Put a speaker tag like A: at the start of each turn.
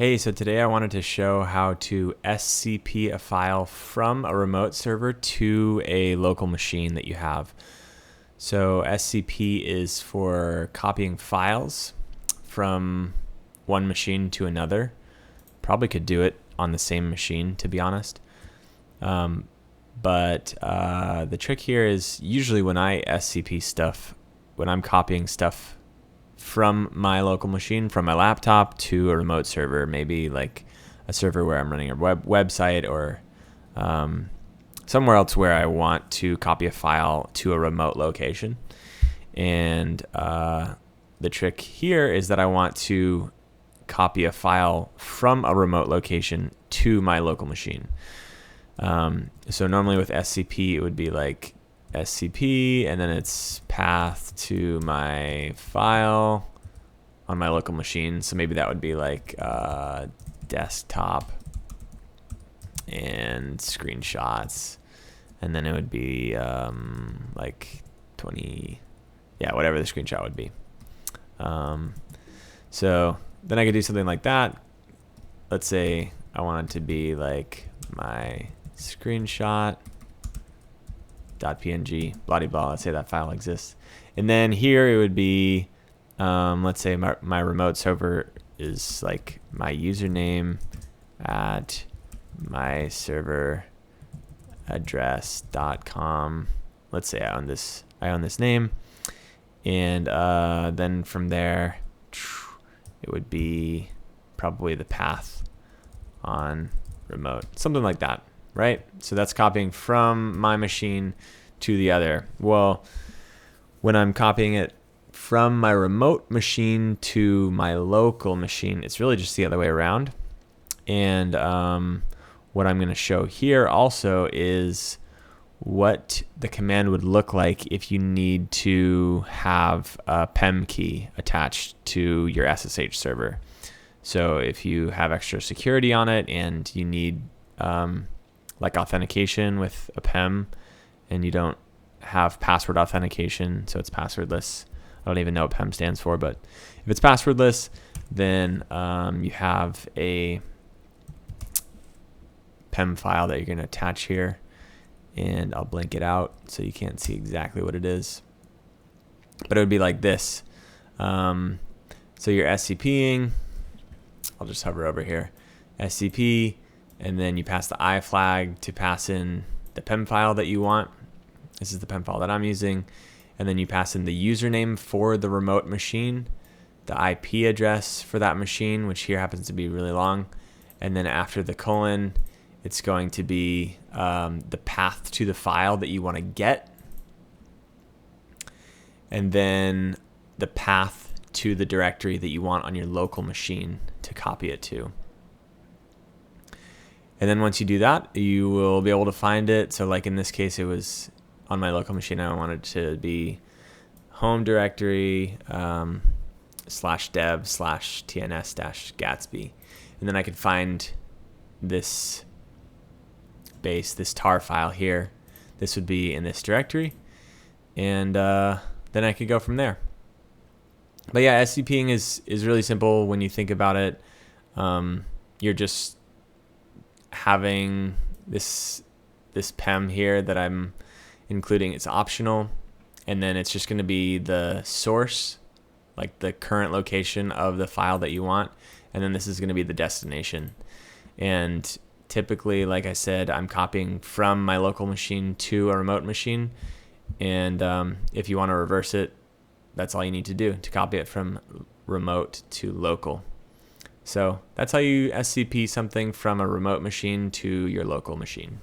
A: Hey, so today I wanted to show how to SCP a file from a remote server to a local machine that you have. So SCP is for copying files from one machine to another. Probably could do it on the same machine, to be honest. But the trick here is usually when I SCP stuff, when I'm copying stuff from my local machine, from my laptop to a remote server, maybe like a server where I'm running a website or somewhere else where I want to copy a file to a remote location. And the trick here is that I want to copy a file from a remote location to my local machine. So normally with SCP, it would be like SCP and then its path to my file on my local machine. So maybe that would be like desktop and screenshots, and then it would be like 20, yeah, whatever the screenshot would be. So then I could do something like that. Let's say I want it to be like my screenshot .png, blah blah. Let's say that file exists, and then here it would be, let's say my remote server is like my username at my server address.com. Let's say I own this name, and then from there it would be probably the path on remote, something like that, right? So that's copying from my machine to the other. Well, when I'm copying it from my remote machine to my local machine, it's really just the other way around. And what I'm going to show here also is what the command would look like if you need to have a PEM key attached to your SSH server. So if you have extra security on it and you need like authentication with a PEM, and you don't have password authentication, so it's passwordless. I don't even know what PEM stands for, but if it's passwordless, then you have a PEM file that you're going to attach here, and I'll blank it out so you can't see exactly what it is. But it would be like this. So you're SCPing. I'll just hover over here. SCP. And then you pass the I flag to pass in the PEM file that you want. This is the PEM file that I'm using. And then you pass in the username for the remote machine, the IP address for that machine, which here happens to be really long. And then after the colon, it's going to be the path to the file that you want to get. And then the path to the directory that you want on your local machine to copy it to. And then once you do that, you will be able to find it. So like in this case, it was on my local machine. I wanted to be home directory /dev /tns-gatsby. And then I could find this this tar file here. This would be in this directory. And then I could go from there. But yeah, SCPing is really simple when you think about it. You're just having this PEM here that I'm including. It's optional, and then it's just going to be the source, like the current location of the file that you want, and then this is going to be the destination. And typically, like I said, I'm copying from my local machine to a remote machine, and if you want to reverse it, that's all you need to do to copy it from remote to local. So that's how you SCP something from a remote machine to your local machine.